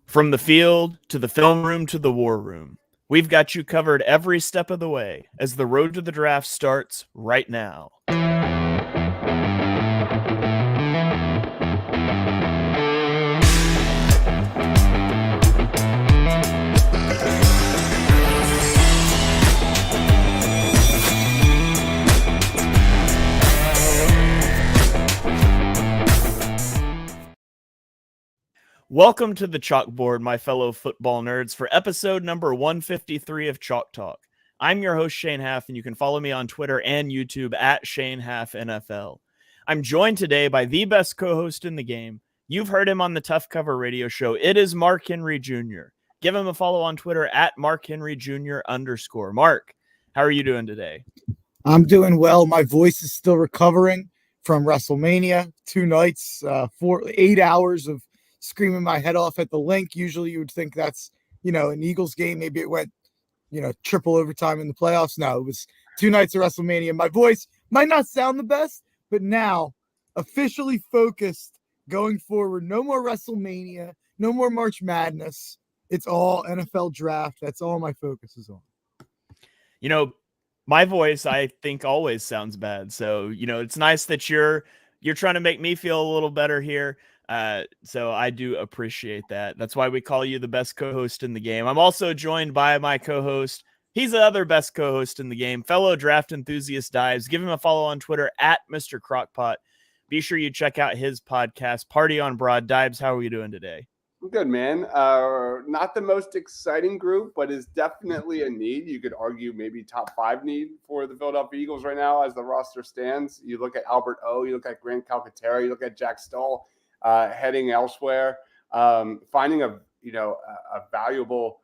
From the field to the film room to the war room, we've got you covered every step of the way as the road to the draft starts right now. Welcome to the chalkboard, my fellow football nerds, for episode number 153 of Chalk Talk. I'm your host, Shane Haff, and you can follow me on Twitter and YouTube at Shane Haff NFL. I'm joined today by the best co-host in the game. You've heard him on the Tough Cover radio show. It is Mark Henry Jr. Give him a follow on Twitter at Mark Henry Jr. _. Mark, how are you doing today? I'm doing well. My voice is still recovering from WrestleMania. 2 nights, 8 hours of screaming my head off at the link. Usually you would think that's, an Eagles game. Maybe it went, triple overtime in the playoffs. No, it was 2 nights of WrestleMania. My voice might not sound the best, but now officially focused going forward. No more WrestleMania, no more March Madness. It's all NFL draft. That's all my focus is on. My voice, I think, always sounds bad. So, it's nice that you're trying to make me feel a little better here. So I do appreciate that. That's why we call you the best co-host in the game. I'm also joined by my co-host. He's the other best co-host in the game, fellow draft enthusiast Deibs. Give him a follow on Twitter at Mr. Crockpot. Be sure you check out his podcast, Party on Broad. Deibs, how are you doing today? I'm good, man. Not the most exciting group, but is definitely a need. You could argue maybe top 5 need for the Philadelphia Eagles right now as the roster stands. You look at Albert O, you look at Grant Calcaterra, you look at Jack Stoll heading elsewhere. Finding a valuable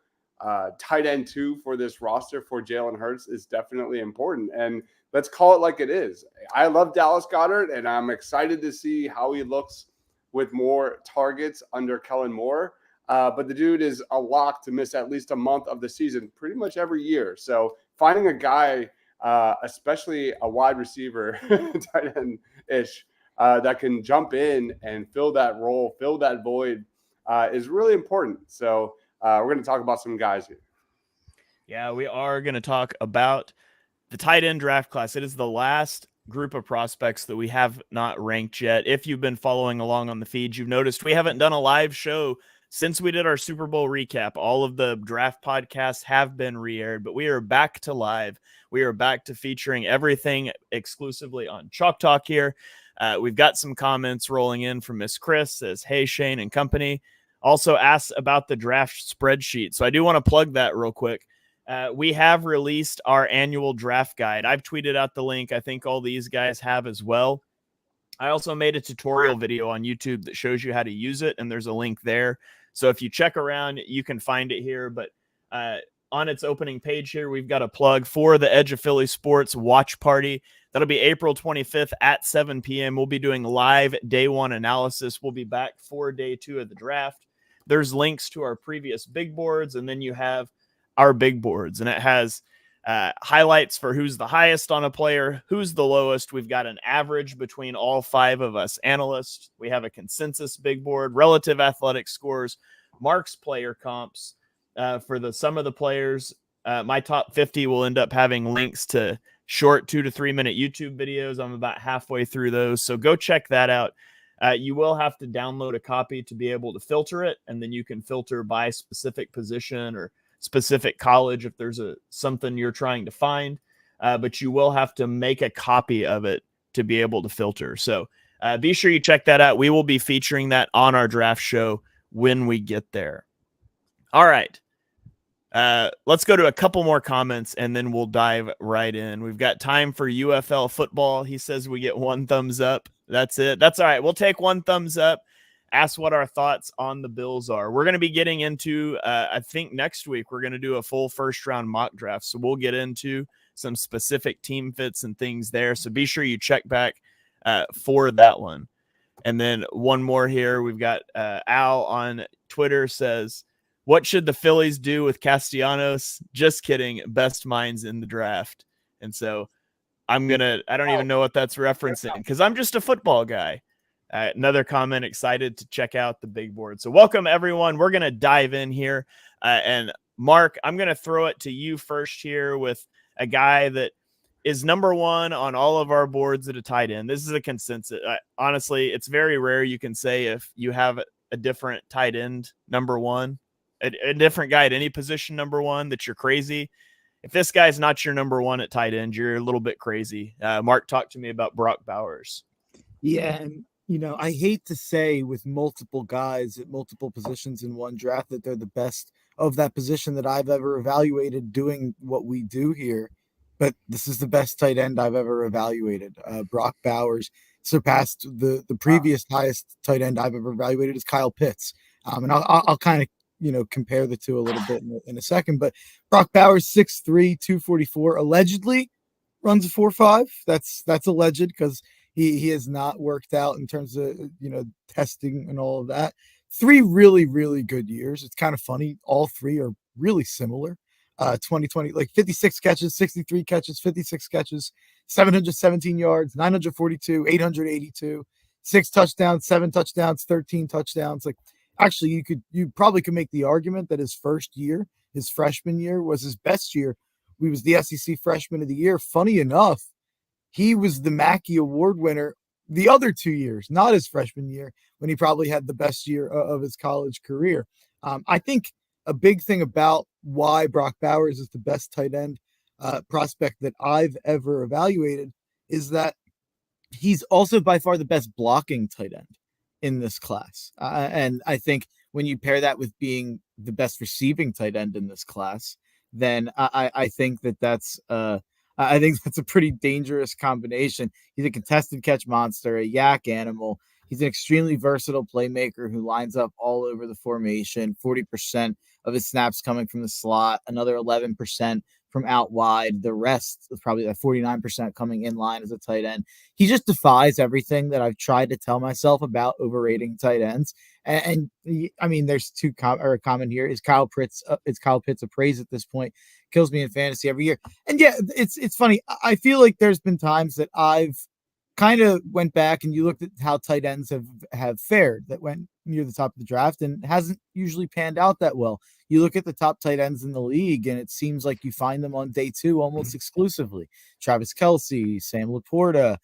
tight end 2 for this roster for Jalen Hurts is definitely important. And let's call it like it is. I love Dallas Goedert, and I'm excited to see how he looks with more targets under Kellen Moore. But the dude is a lock to miss at least a month of the season pretty much every year. So finding a guy, especially a wide receiver, tight end-ish, that can jump in and fill that role, fill that void, is really important. So we're going to talk about some guys here. Yeah, we are going to talk about the tight end draft class. It is the last group of prospects that we have not ranked yet. If you've been following along on the feed, you've noticed we haven't done a live show since we did our Super Bowl recap. All of the draft podcasts have been re-aired, but we are back to live. We are back to featuring everything exclusively on Chalk Talk here. We've got some comments rolling in from Miss Chris, says, hey, Shane and company. Also asked about the draft spreadsheet. So I do want to plug that real quick. We have released our annual draft guide. I've tweeted out the link. I think all these guys have as well. I also made a tutorial video on YouTube that shows you how to use it, and there's a link there. So if you check around, you can find it here. But on its opening page here, we've got a plug for the Edge of Philly Sports watch party. That'll be April 25th at 7 p.m. We'll be doing live day 1 analysis. We'll be back for day 2 of the draft. There's links to our previous big boards, and then you have our big boards, and it has highlights for who's the highest on a player, who's the lowest. We've got an average between all 5 of us analysts. We have a consensus big board, relative athletic scores, Mark's player comps for some of the players. My top 50 will end up having links to short 2 to 3 minute YouTube videos. I'm about halfway through those, so go check that out. You will have to download a copy to be able to filter it, and then you can filter by specific position or specific college if there's something you're trying to find, but you will have to make a copy of it to be able to filter. So be sure you check that out. We will be featuring that on our draft show when we get there. All right. Let's go to a couple more comments and then we'll dive right in. We've got time for UFL football. He says we get 1 thumbs up. That's it. That's all right. We'll take 1 thumbs up. Ask what our thoughts on the Bills are. We're going to be getting into, I think next week, we're going to do a full first round mock draft. So we'll get into some specific team fits and things there. So be sure you check back for that one. And then one more here. We've got Al on Twitter says, what should the Phillies do with Castellanos? Just kidding. Best minds in the draft. And so I don't even know what that's referencing because I'm just a football guy. Another comment, excited to check out the big board. So welcome, everyone. We're going to dive in here. And Mark, I'm going to throw it to you first here with a guy that is number one on all of our boards at a tight end. This is a consensus. Honestly, it's very rare you can say if you have a different tight end number one, a different guy at any position number one, that you're crazy. If this guy's not your number one at tight end, you're a little bit crazy. Mark, talk to me about Brock Bowers. Yeah, and I hate to say with multiple guys at multiple positions in one draft that they're the best of that position that I've ever evaluated doing what we do here. But this is the best tight end I've ever evaluated. Brock Bowers surpassed the previous highest tight end I've ever evaluated is Kyle Pitts. And I'll kind of, compare the two a little bit in a second. But Brock Bowers, 6'3", 244, allegedly runs a 4.5. That's alleged because he has not worked out in terms of, testing and all of that. 3 really, really good years. It's kind of funny. All 3 are really similar. 2020, like 56 catches, 63 catches, 56 catches, 717 yards, 942, 882, 6 touchdowns, 7 touchdowns, 13 touchdowns. Like, actually, you probably could make the argument that his first year, his freshman year, was his best year. He was the SEC Freshman of the Year. Funny enough, he was the Mackey Award winner the other 2 years, not his freshman year, when he probably had the best year of his college career. I think a big thing about why Brock Bowers is the best tight end prospect that I've ever evaluated is that he's also by far the best blocking tight end in this class. And I think when you pair that with being the best receiving tight end in this class, then I think that's a pretty dangerous combination. He's a contested catch monster, a yak animal. He's an extremely versatile playmaker who lines up all over the formation. 40% of his snaps coming from the slot, another 11% from out wide. The rest is probably like 49% coming in line as a tight end. He just defies everything that I've tried to tell myself about overrating tight ends. And I mean, there's two a comment here. Is Kyle Pitts a praise at this point? Kills me in fantasy every year. And yeah, it's funny. I feel like there's been times that I've kind of went back and you looked at how tight ends have fared that went near the top of the draft and hasn't usually panned out that well. You look at the top tight ends in the league and it seems like you find them on day 2 almost exclusively. Travis Kelce, Sam Laporta,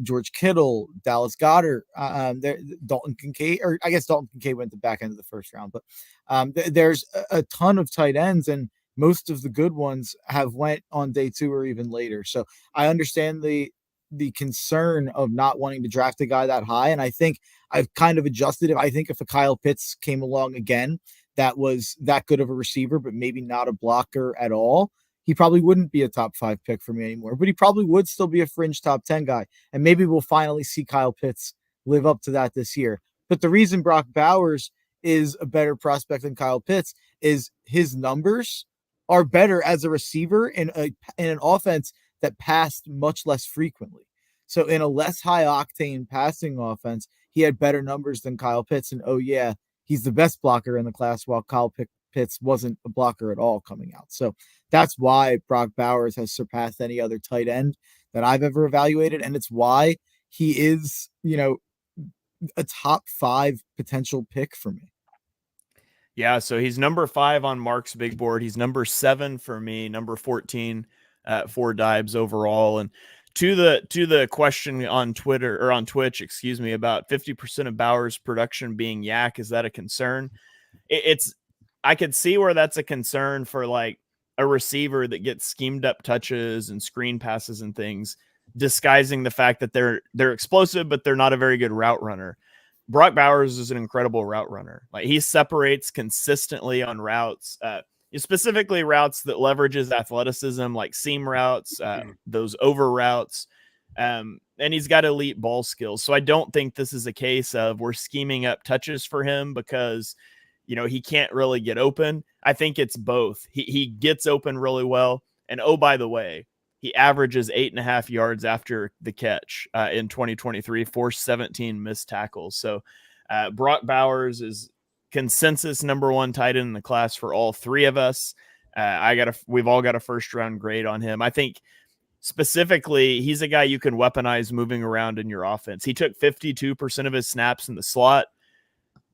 George Kittle, Dallas Goedert, Dalton Kincaid, or I guess Dalton Kincaid went the back end of the first round, but there's a ton of tight ends and most of the good ones have went on day 2 or even later. So I understand the concern of not wanting to draft a guy that high. And I think I've kind of adjusted it. I think if a Kyle Pitts came along again, that was that good of a receiver, but maybe not a blocker at all, he probably wouldn't be a top 5 pick for me anymore, but he probably would still be a fringe top 10 guy. And maybe we'll finally see Kyle Pitts live up to that this year. But the reason Brock Bowers is a better prospect than Kyle Pitts is his numbers are better as a receiver in an offense that passed much less frequently. So in a less high octane passing offense, he had better numbers than Kyle Pitts. And oh yeah, he's the best blocker in the class, while Kyle Pitts wasn't a blocker at all coming out. So that's why Brock Bowers has surpassed any other tight end that I've ever evaluated. And it's why he is, a top 5 potential pick for me. Yeah, so he's number 5 on Mark's big board. He's number 7 for me, number 14 for Deibs overall. And to the question on Twitter or on Twitch, excuse me, about 50% of Bowers' production being yak, is that a concern? I could see where that's a concern for like a receiver that gets schemed up touches and screen passes and things, disguising the fact that they're explosive, but they're not a very good route runner. Brock Bowers is an incredible route runner. Like, he separates consistently on routes, specifically routes that leverages athleticism, like seam routes, those over routes. And he's got elite ball skills. So I don't think this is a case of we're scheming up touches for him because, he can't really get open. I think it's both. He gets open really well. And oh, by the way, he averages 8.5 yards after the catch in 2023, forced 17 missed tackles. So Brock Bowers is consensus number 1 tight end in the class for all 3 of us. We've all got a first round grade on him. I think specifically, he's a guy you can weaponize moving around in your offense. He took 52% of his snaps in the slot,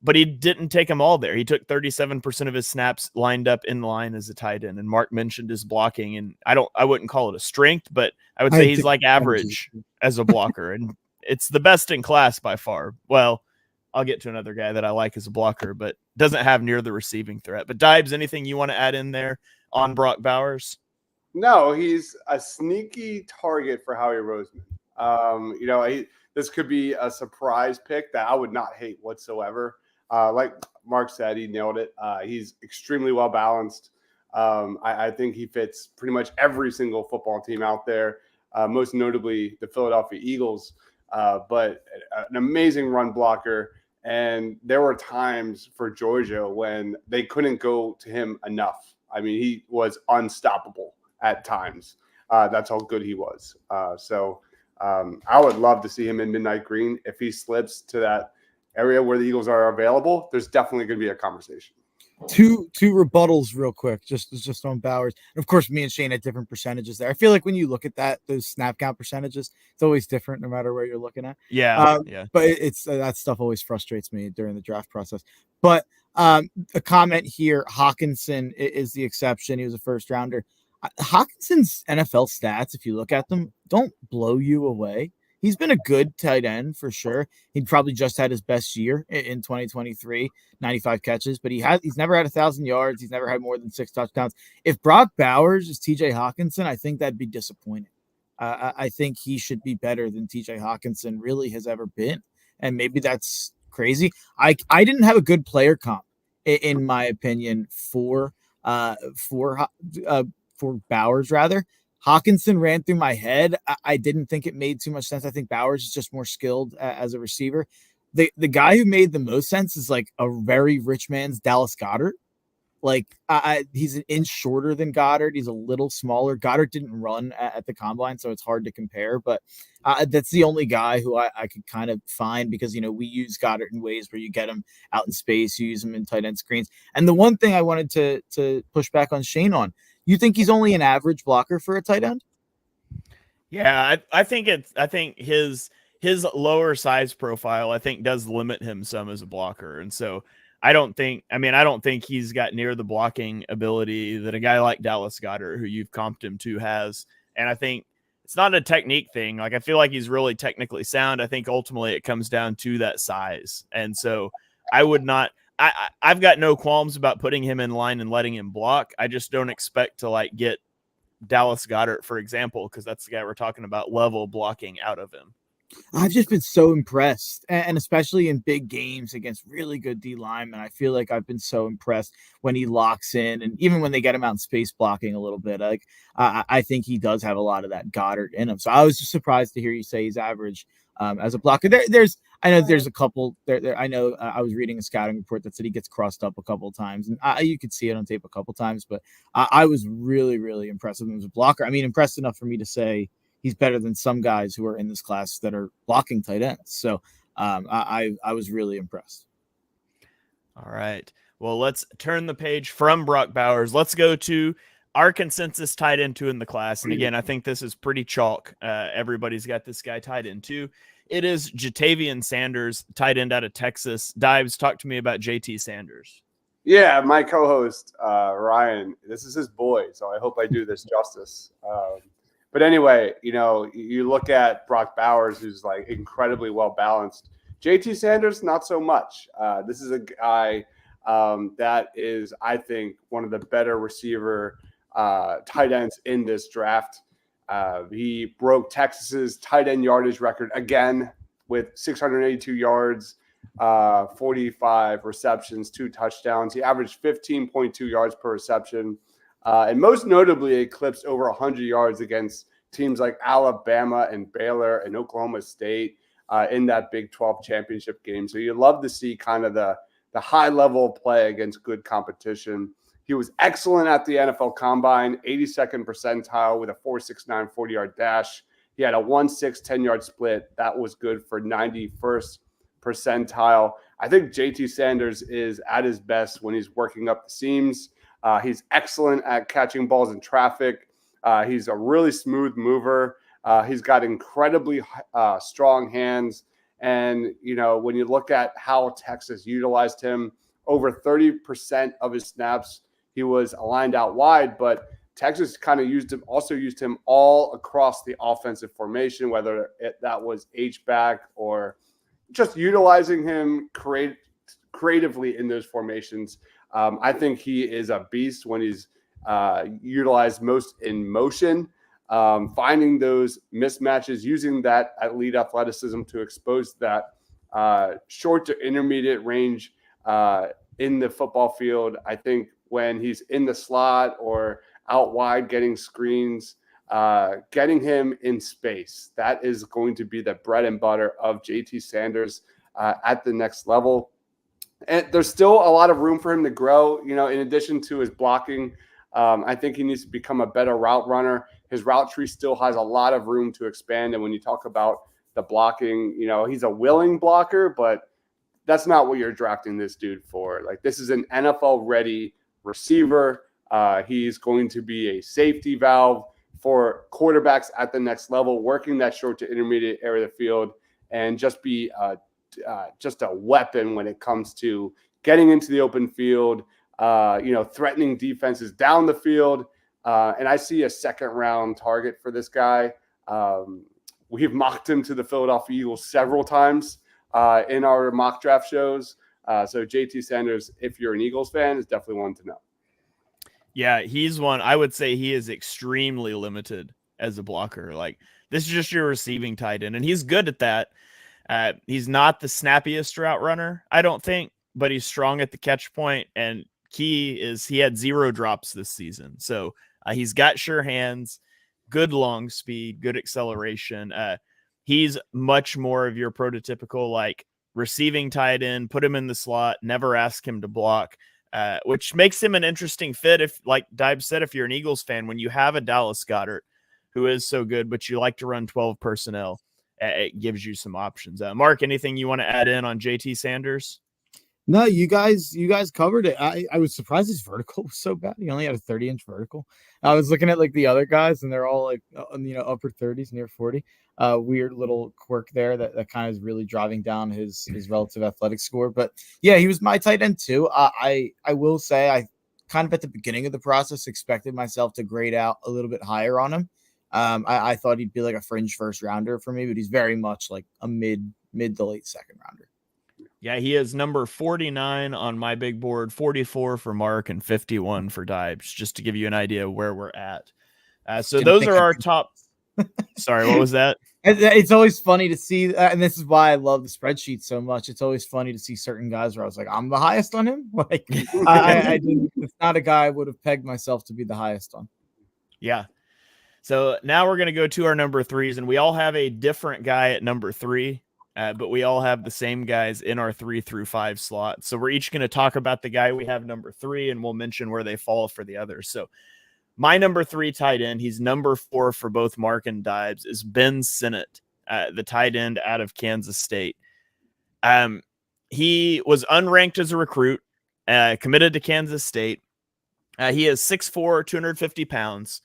but he didn't take them all there. He took 37% of his snaps lined up in line as a tight end. And Mark mentioned his blocking, and I wouldn't call it a strength, but I would say he's like average as a blocker, and it's the best in class by far. Well, I'll get to another guy that I like as a blocker, but doesn't have near the receiving threat. But Deibs, anything you want to add in there on Brock Bowers? No, he's a sneaky target for Howie Roseman. This could be a surprise pick that I would not hate whatsoever. Like Mark said, he nailed it. He's extremely well balanced. I think he fits pretty much every single football team out there, most notably the Philadelphia Eagles. But an amazing run blocker. And there were times for Georgia when they couldn't go to him enough. I mean, he was unstoppable at times. That's how good he was. I would love to see him in midnight green. If he slips to that area where the Eagles are available, there's definitely going to be a conversation. Two rebuttals real quick, just on Bowers. And of course, me and Shane had different percentages there. I feel like when you look at those snap count percentages, it's always different no matter where you're looking at. Yeah. But it's that stuff always frustrates me during the draft process. But a comment here, Hawkinson is the exception. He was a first rounder. Hawkinson's NFL stats, if you look at them, don't blow you away. He's been a good tight end for sure. He probably just had his best year in 2023, 95 catches, but he's never had 1,000 yards. He's never had more than 6 touchdowns. If Brock Bowers is TJ Hawkinson, I think that'd be disappointing. I think he should be better than TJ Hawkinson really has ever been. And maybe that's crazy. I didn't have a good player comp in my opinion for Bowers rather. Hawkinson ran through my head. I didn't think it made too much sense. I think Bowers is just more skilled as a receiver. The guy who made the most sense is like a very rich man's Dallas Goedert. Like he's an inch shorter than Goddard. He's a little smaller. Goddard didn't run at the combine, so it's hard to compare. But that's the only guy who I could kind of find because, we use Goddard in ways where you get him out in space, you use him in tight end screens. And the one thing I wanted to push back on Shane on, you think he's only an average blocker for a tight end? Yeah, I think his lower size profile, I think, does limit him some as a blocker. And so I don't think he's got near the blocking ability that a guy like Dallas Goedert, who you've comped him to, has. And I think it's not a technique thing. Like, I feel like he's really technically sound. I think ultimately it comes down to that size. And so I've got no qualms about putting him in line and letting him block. I just don't expect to get Dallas Goedert, for example, because that's the guy we're talking about, level blocking out of him. I've just been so impressed, and especially in big games against really good D linemen. I feel like I've been so impressed when he locks in, and even when they get him out in space blocking a little bit. I think he does have a lot of that Goddard in him. So I was just surprised to hear you say he's average as a blocker. I know there's a couple there. I know I was reading a scouting report that said he gets crossed up a couple of times, and you could see it on tape a couple of times. But I was really, really impressed with him as a blocker. I mean, impressed enough for me to say he's better than some guys who are in this class that are blocking tight ends. So I was really impressed. All right. Well, let's turn the page from Brock Bowers. Let's go to our consensus tight end 2 in the class. And again, I think this is pretty chalk. Everybody's got this guy tight end 2. It is Jatavian Sanders, tight end out of Texas. Deibs, talk to me about JT Sanders. Yeah, my co-host, Ryan, this is his boy, so I hope I do this justice. But anyway, you look at Brock Bowers, who's incredibly well balanced. JT Sanders, not so much. This is a guy that is, I think, one of the better receiver tight ends in this draft. He broke Texas's tight end yardage record again with 682 yards, 45 receptions, 2 touchdowns. He averaged 15.2 yards per reception. And most notably eclipsed over 100 yards against teams like Alabama and Baylor and Oklahoma State in that Big 12 championship game. So you love to see kind of the high level play against good competition. He was excellent at the NFL Combine, 82nd percentile with a 4.69 40-yard dash. He had a 1.6 10-yard split. That was good for 91st percentile. I think JT Sanders is at his best when he's working up the seams. He's excellent at catching balls in traffic. He's a really smooth mover. He's got incredibly strong hands. And, when you look at how Texas utilized him, over 30% of his snaps, he was aligned out wide, but Texas kind of used him all across the offensive formation, whether that was H-back or just utilizing him creatively in those formations. I think he is a beast when he's utilized most in motion, finding those mismatches, using that elite athleticism to expose that short to intermediate range in the football field. I think when he's in the slot or out wide getting screens, getting him in space, that is going to be the bread and butter of JT Sanders at the next level. And there's still a lot of room for him to grow, in addition to his blocking. I think he needs to become a better route runner. His route tree still has a lot of room to expand. And when you talk about the blocking, he's a willing blocker, but that's not what you're drafting this dude for. Like, this is an NFL ready receiver. He's going to be a safety valve for quarterbacks at the next level, working that short to intermediate area of the field, and just be just a weapon when it comes to getting into the open field, threatening defenses down the field. And I see a second round target for this guy. We've mocked him to the Philadelphia Eagles several times in our mock draft shows. So JT Sanders, if you're an Eagles fan, is definitely one to know. Yeah, he's one. I would say he is extremely limited as a blocker. Like, this is just your receiving tight end, and he's good at that. He's not the snappiest route runner, I don't think, but he's strong at the catch point, and key is he had 0 drops this season. So he's got sure hands, good long speed, good acceleration. He's much more of your prototypical, like, receiving tight end, put him in the slot, never ask him to block. Which makes him an interesting fit. If, like Deibs said, if you're an Eagles fan, when you have a Dallas Goedert who is so good, but you like to run 12 personnel, it gives you some options. Mark, anything you want to add in on JT Sanders? No, you guys covered it. I was surprised his vertical was so bad. He only had a 30-inch vertical. I was looking at like the other guys, and they're all like upper 30s, near 40. Weird little quirk there that kind of is really driving down his relative athletic score. But yeah, he was my tight end too. I will say I kind of at the beginning of the process expected myself to grade out a little bit higher on him. I thought he'd be like a fringe first rounder for me, but he's very much like a mid to late second rounder. Yeah, he is number 49 on my big board, 44 for Mark, and 51 for Deibs, just to give you an idea of where we're at. So those are our top. Sorry, what was that? It's always funny to see, and this is why I love the spreadsheet so much. It's always funny to see certain guys where I was like, I'm the highest on him. Like, I didn't. It's not a guy I would have pegged myself to be the highest on. Yeah. So now we're going to go to our number 3s, and we all have a different guy at number 3. But we all have the same guys in our 3 through 5 slot. So we're each going to talk about the guy we have number 3, and we'll mention where they fall for the others. So my number 3 tight end, he's number 4 for both Mark and Deibs, is Bencic, the tight end out of Kansas State. He was unranked as a recruit, committed to Kansas State. He is 6'4", 250 pounds.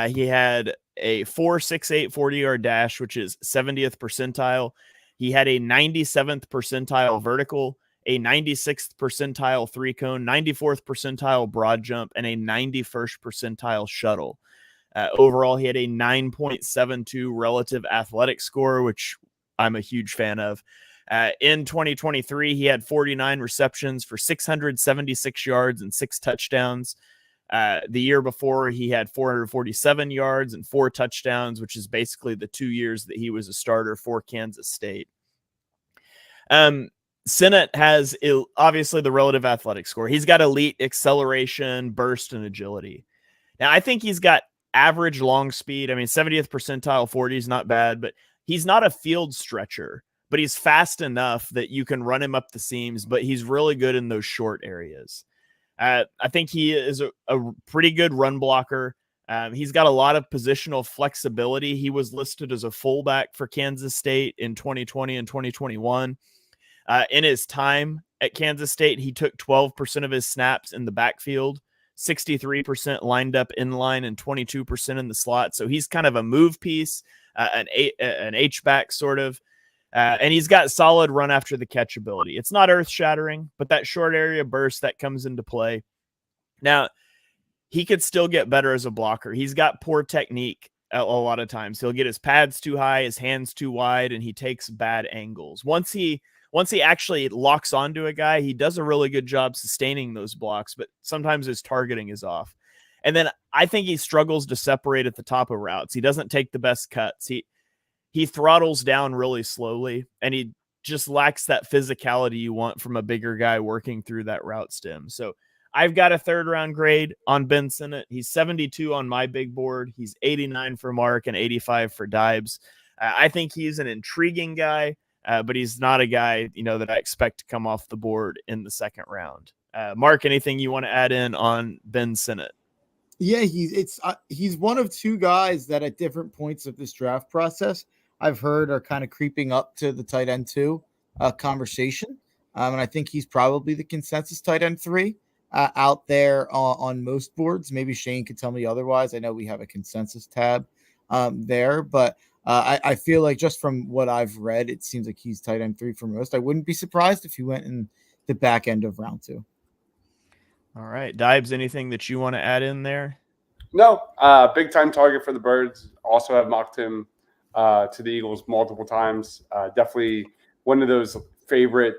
He had a 4.68 40-yard dash, which is 70th percentile. He had a 97th percentile vertical, a 96th percentile 3-cone, 94th percentile broad jump, and a 91st percentile shuttle. Overall, he had a 9.72 relative athletic score, which I'm a huge fan of. In 2023, he had 49 receptions for 676 yards and 6 touchdowns. The year before, he had 447 yards and 4 touchdowns, which is basically the 2 years that he was a starter for Kansas State. Sinnott has obviously the relative athletic score. He's got elite acceleration, burst, and agility. Now, I think he's got average long speed. I mean, 70th percentile 40 is not bad, but he's not a field stretcher, but he's fast enough that you can run him up the seams, but he's really good in those short areas. I think he is a pretty good run blocker. He's got a lot of positional flexibility. He was listed as a fullback for Kansas State in 2020 and 2021. In his time at Kansas State, he took 12% of his snaps in the backfield. 63% lined up in line and 22% in the slot. So he's kind of a move piece, an H-back sort of. And he's got solid run after the catch ability. It's not earth shattering, but that short area burst that comes into play. Now, he could still get better as a blocker. He's got poor technique a lot of times. He'll get his pads too high, his hands too wide, and he takes bad angles. Once he actually locks onto a guy, he does a really good job sustaining those blocks, but sometimes his targeting is off. And then I think he struggles to separate at the top of routes. He doesn't take the best cuts. He throttles down really slowly, and he just lacks that physicality you want from a bigger guy working through that route stem. So I've got a 3rd round grade on Ben Sinnott. He's 72 on my big board. He's 89 for Mark and 85 for Deibs. I think he's an intriguing guy, but he's not a guy, that I expect to come off the board in the 2nd round. Mark, anything you want to add in on Ben Sinnott? Yeah, he's one of 2 guys that at different points of this draft process I've heard are kind of creeping up to the tight end 2 conversation. And I think he's probably the consensus tight end 3 out there on most boards. Maybe Shane could tell me otherwise. I know we have a consensus tab there, but I feel like just from what I've read, it seems like he's tight end 3 for most. I wouldn't be surprised if he went in the back end of round 2. All right. Deibs, anything that you want to add in there? No, big time target for the Birds. Also have mocked him to the Eagles multiple times. Definitely one of those favorite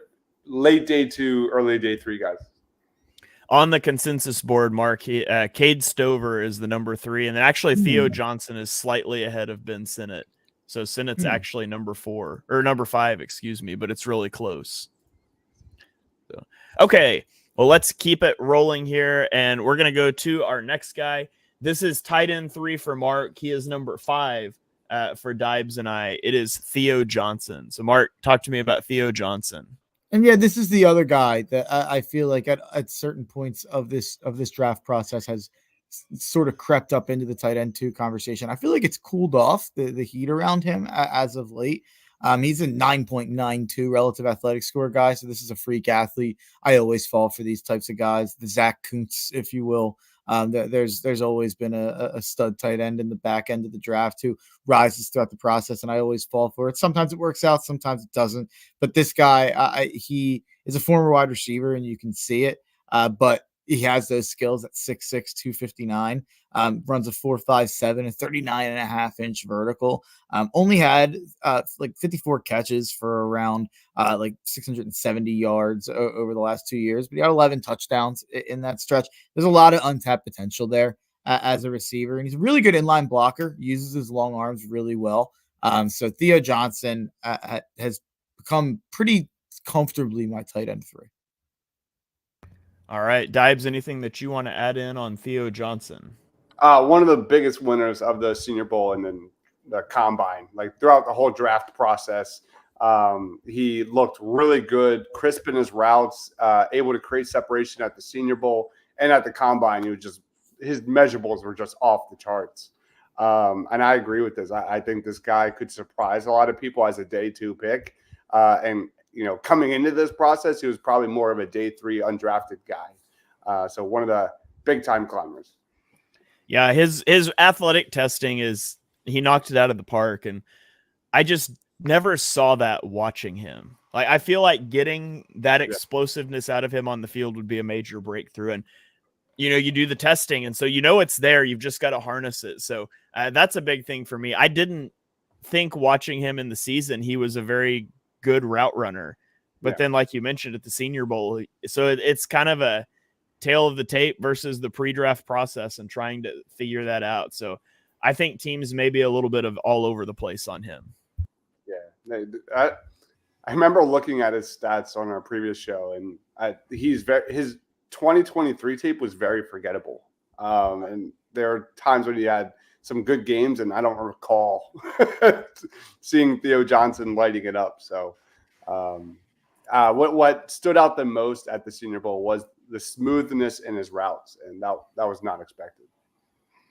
late day 2, early day 3 guys. On the consensus board, Mark, Cade Stover is the number 3, and then actually Theo Johnson is slightly ahead of Ben Sinnott. So Sinnott's actually number 4 or number 5, excuse me, but it's really close. So, okay, well, let's keep it rolling here, and we're going to go to our next guy. This is tight end 3 for Mark. He is number 5 for Deibs and I. It is Theo Johnson. So, Mark, talk to me about Theo Johnson. And yeah, this is the other guy that I feel like at certain points of this draft process has sort of crept up into the tight end 2 conversation. I feel like it's cooled off the heat around him as of late. He's a 9.92 relative athletic score guy, so this is a freak athlete. I always fall for these types of guys, the Zach Kuntz, if you will. There's always been a stud tight end in the back end of the draft who rises throughout the process, and I always fall for it. Sometimes it works out, sometimes it doesn't. But this guy, he is a former wide receiver, and you can see it. But he has those skills at 6'6", 259, runs a 4.57, a 39.5-inch vertical. Only had like 54 catches for around like 670 yards over the last 2 years, but he had 11 touchdowns in that stretch. There's a lot of untapped potential there as a receiver, and he's a really good inline blocker, uses his long arms really well. So Theo Johnson has become pretty comfortably my tight end 3. All right, Deibs, anything that you want to add in on Theo Johnson? One of the biggest winners of the Senior Bowl and then the Combine. Like throughout the whole draft process, he looked really good, crisp in his routes, able to create separation at the Senior Bowl and at the Combine. His measurables were just off the charts. And I agree with this. I think this guy could surprise a lot of people as a day 2 pick. And coming into this process, he was probably more of a day 3 undrafted guy. So one of the big time climbers. Yeah, his athletic testing he knocked it out of the park, and I just never saw that watching him. Like I feel like getting that explosiveness out of him on the field would be a major breakthrough. And you do the testing, and so it's there. You've just got to harness it. So that's a big thing for me. I didn't think watching him in the season he was a very good route runner, but then like you mentioned at the Senior Bowl, so it's kind of a tale of the tape versus the pre-draft process and trying to figure that out. So I think teams may be a little bit of all over the place on him. Yeah. I remember looking at his stats on our previous show, and his 2023 tape was very forgettable. And there are times when he had some good games, and I don't recall seeing Theo Johnson lighting it up. So what stood out the most at the Senior Bowl was the smoothness in his routes, and that was not expected.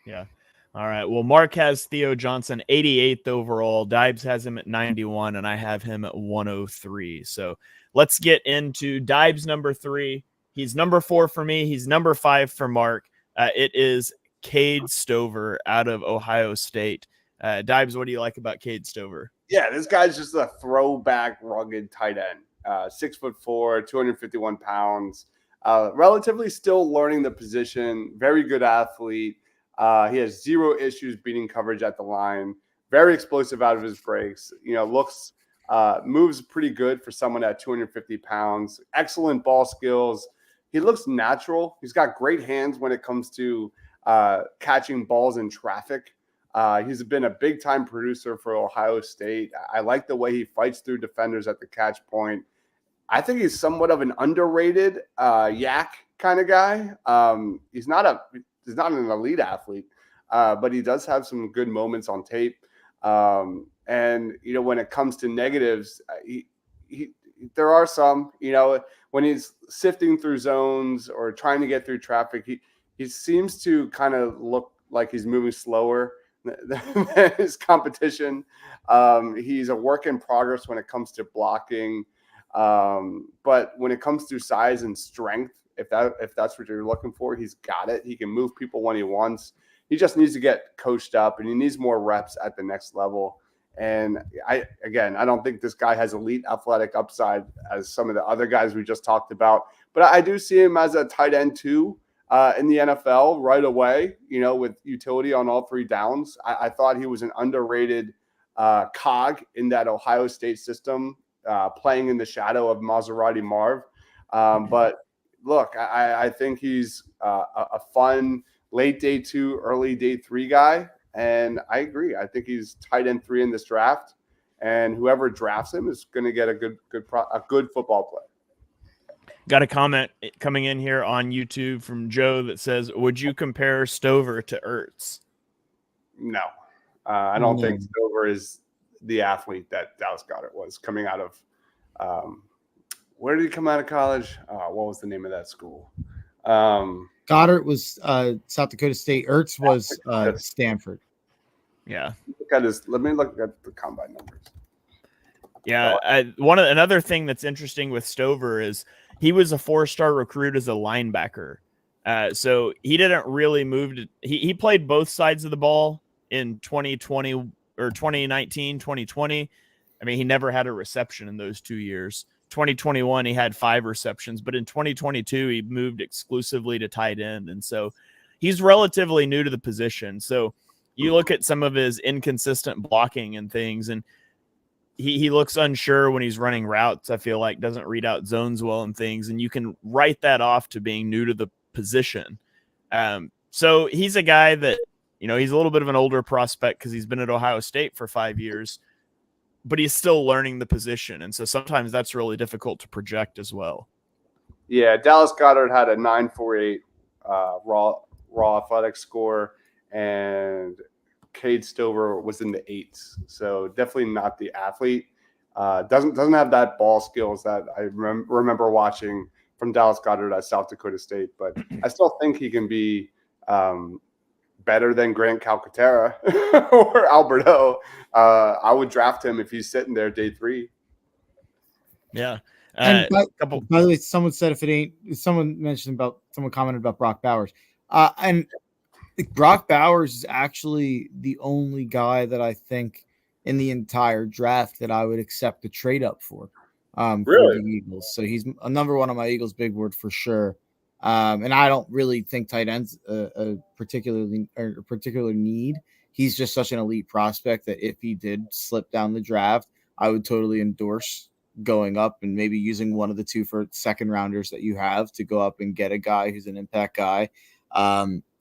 Yeah. All right. Well, Mark has Theo Johnson 88th overall. Deibs has him at 91, and I have him at 103. So let's get into Deibs number 3. He's number 4 for me. He's number 5 for Mark. It is Cade Stover out of Ohio State. Deibs, what do you like about Cade Stover? Yeah, this guy's just a throwback, rugged tight end. 6'4", 251 pounds. Relatively still learning the position. Very good athlete. He has zero issues beating coverage at the line. Very explosive out of his breaks. Moves pretty good for someone at 250 pounds. Excellent ball skills. He looks natural. He's got great hands when it comes to catching balls in traffic. He's been a big-time producer for Ohio State. I like the way he fights through defenders at the catch point. I think he's somewhat of an underrated yak kind of guy. He's not an elite athlete, but he does have some good moments on tape. And when it comes to negatives, there are some. When he's sifting through zones or trying to get through traffic, he seems to kind of look like he's moving slower than his competition. He's a work in progress when it comes to blocking. But when it comes to size and strength, if that's what you're looking for, he's got it. He can move people when he wants. He just needs to get coached up, and he needs more reps at the next level. And I don't think this guy has elite athletic upside as some of the other guys we just talked about. But I do see him as a tight end too in the NFL right away, with utility on all three downs. I thought he was an underrated cog in that Ohio State system, playing in the shadow of Maserati Marv. But look, I think he's a fun late day 2, early day 3 guy. And I agree. I think he's tight end 3 in this draft, and whoever drafts him is going to get a good football player. Got a comment coming in here on YouTube from Joe that says, "Would you compare Stover to Ertz?" No, I don't think Stover is the athlete that Dallas Goedert was coming out of. Where did he come out of college? What was the name of that school? Goddard was South Dakota State. Ertz was Stanford. Yeah. Let me look at the combine numbers. Yeah. Another thing that's interesting with Stover is he was a 4-star recruit as a linebacker. So he didn't really move to, he played both sides of the ball in 2020 or 2019, 2020. I mean, he never had a reception in those 2 years. 2021, he had 5 receptions, but in 2022, he moved exclusively to tight end. And so he's relatively new to the position. So you look at some of his inconsistent blocking and things, and he looks unsure when he's running routes. I feel like doesn't read out zones well and things. And you can write that off to being new to the position. So he's a guy that, he's a little bit of an older prospect because he's been at Ohio State for 5 years, but he's still learning the position. And so sometimes that's really difficult to project as well. Yeah. Dallas Goedert had a 9.48 raw athletic score, and Cade Stover was in the 8s. So definitely not the athlete. Doesn't have that ball skills that I remember watching from Dallas Goedert at South Dakota State, but I still think he can be better than Grant Calcaterra or Alberto. I would draft him if he's sitting there day 3. Yeah. And by the way, someone commented about Brock Bowers. And Brock Bowers is actually the only guy that I think in the entire draft that I would accept the trade up for the Eagles. So he's a number 1 on my Eagles big board for sure. And I don't really think tight ends a particular need. He's just such an elite prospect that if he did slip down the draft, I would totally endorse going up and maybe using one of the 2 for second rounders that you have to go up and get a guy who's an impact guy.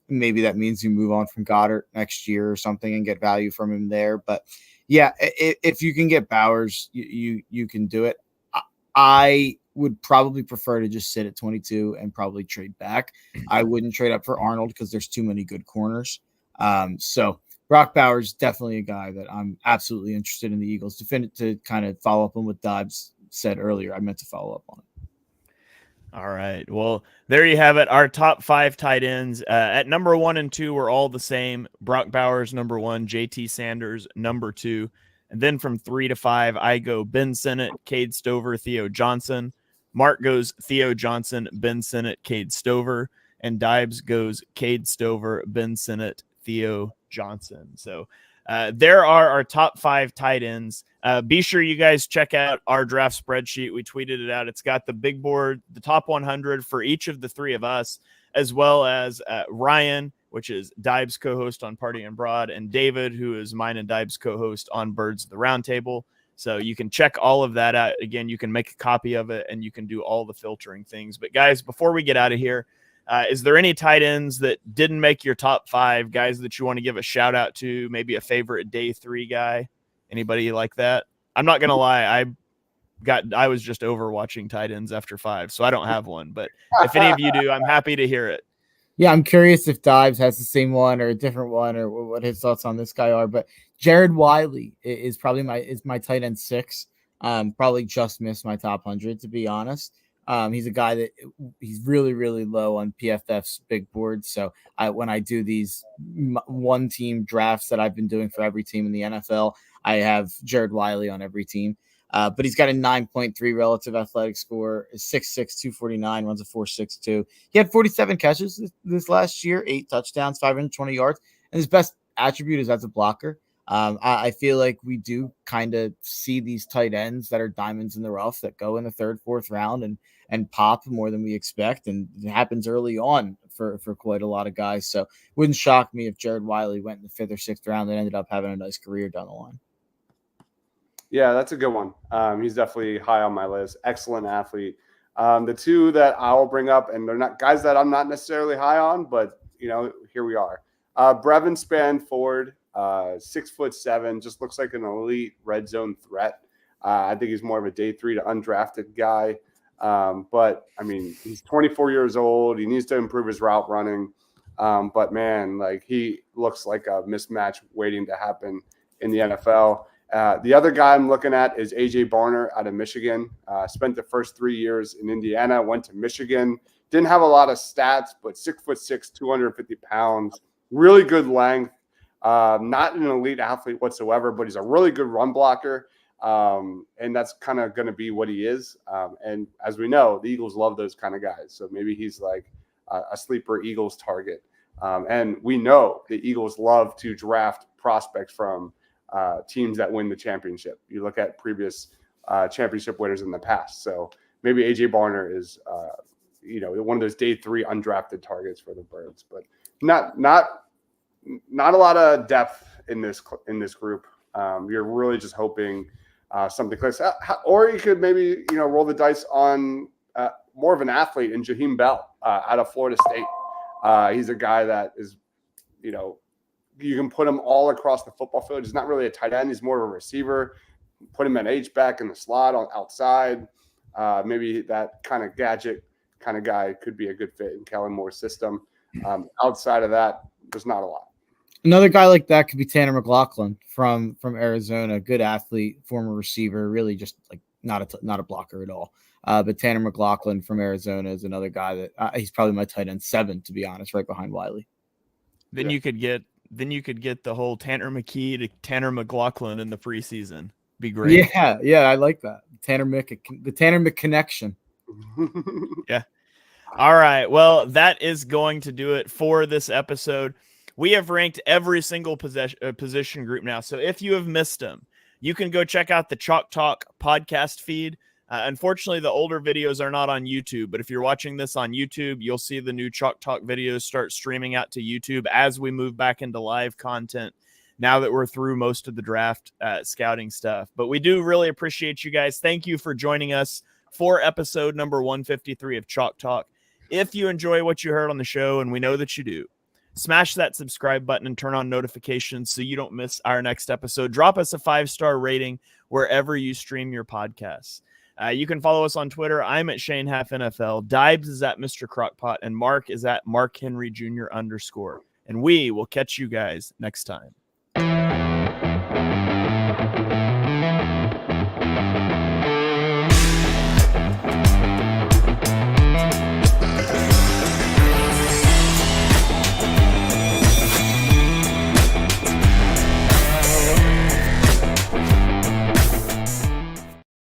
Maybe that means you move on from Goddard next year or something and get value from him there. But yeah, if you can get Bowers, you can do it. I would probably prefer to just sit at 22 and probably trade back. I wouldn't trade up for Arnold because there's too many good corners. So Brock Bowers is definitely a guy that I'm absolutely interested in the Eagles. To kind of follow up on what Deibs said earlier, I meant to follow up on it. All right. Well, there you have it. Our top 5 tight ends at number 1 and 2 were all the same. Brock Bowers, number 1, JT Sanders, number 2. And then from 3 to 5, I go Ben Sinnott, Cade Stover, Theo Johnson. Mark goes Theo Johnson, Ben Sinnott, Cade Stover. and Deibs goes Cade Stover, Ben Sinnott, Theo Johnson. So there are our top 5 tight ends. Be sure you guys check out our draft spreadsheet. We tweeted it out. It's got the big board, the top 100 for each of the 3 of us, as well as Ryan, which is Deibs' co-host on Party and Broad, and David, who is mine and Deibs' co-host on Birds of the Roundtable. So you can check all of that out. Again, you can make a copy of it, and you can do all the filtering things. But guys, before we get out of here, is there any tight ends that didn't make your top 5, guys that you want to give a shout out to? Maybe a favorite day 3 guy? Anybody like that? I'm not going to lie. I was just over watching tight ends after 5, so I don't have one. But if any of you do, I'm happy to hear it. Yeah, I'm curious if Deibs has the same one or a different one, or what his thoughts on this guy are. But Jared Wiley is probably my tight end 6. Probably just missed my top 100, to be honest. He's a guy that he's really, really low on PFF's big board. So when I do these one team drafts that I've been doing for every team in the NFL, I have Jared Wiley on every team. But he's got a 9.3 relative athletic score, 6'6", 249, runs a 4.62. He had 47 catches this last year, 8 touchdowns, 520 yards. And his best attribute is as a blocker. I feel like we do kind of see these tight ends that are diamonds in the rough that go in the 3rd, 4th round and pop more than we expect. And it happens early on for quite a lot of guys. So it wouldn't shock me if Jared Wiley went in the 5th or 6th round and ended up having a nice career down the line. Yeah, that's a good one. He's definitely high on my list. Excellent athlete. The 2 that I'll bring up, and they're not guys that I'm not necessarily high on, but here we are. Brevin Spanford, 6'7", just looks like an elite red zone threat. I think he's more of a day 3 to undrafted guy. But I mean, he's 24 years old. He needs to improve his route running. But man, like, he looks like a mismatch waiting to happen in the NFL. The other guy I'm looking at is AJ Barner out of Michigan. Spent the first 3 years in Indiana, went to Michigan. Didn't have a lot of stats, but 6'6", 250 pounds, really good length. Not an elite athlete whatsoever, but he's a really good run blocker. And that's kind of going to be what he is. And as we know, the Eagles love those kind of guys. So maybe he's like a sleeper Eagles target. And we know the Eagles love to draft prospects from teams that win the championship. You look at previous championship winners in the past. So maybe AJ Barner is, one of those day 3 undrafted targets for the Birds, but not a lot of depth in this group. You're really just hoping something clicks, or you could maybe roll the dice on more of an athlete in Jaheim Bell out of Florida State. He's a guy that is, you can put him all across the football field. He's not really a tight end. He's more of a receiver. Put him at H-back in the slot on outside. Maybe that kind of gadget kind of guy could be a good fit in Kellen Moore's system. Outside of that, there's not a lot. Another guy like that could be Tanner McLaughlin from Arizona. Good athlete, former receiver, really just like not a blocker at all. But Tanner McLaughlin from Arizona is another guy that he's probably my tight end 7, to be honest, right behind Wiley. Then you could get the whole Tanner McKee to Tanner McLaughlin in the preseason. Be great. Yeah, I like that. The Tanner Mc connection. Yeah. All right. Well, that is going to do it for this episode. We have ranked every single position group now. So if you have missed them, you can go check out the Chalk Talk podcast feed. Unfortunately, the older videos are not on YouTube, but if you're watching this on YouTube, you'll see the new Chalk Talk videos start streaming out to YouTube as we move back into live content now that we're through most of the draft scouting stuff. But we do really appreciate you guys. Thank you for joining us for episode number 153 of Chalk Talk. If you enjoy what you heard on the show, and we know that you do, smash that subscribe button and turn on notifications so you don't miss our next episode. Drop us a 5-star rating wherever you stream your podcasts. You can follow us on Twitter. I'm at Shane Half NFL. Deibs is at Mr. Crockpot, and Mark is at Mark Henry Jr. _. And we will catch you guys next time.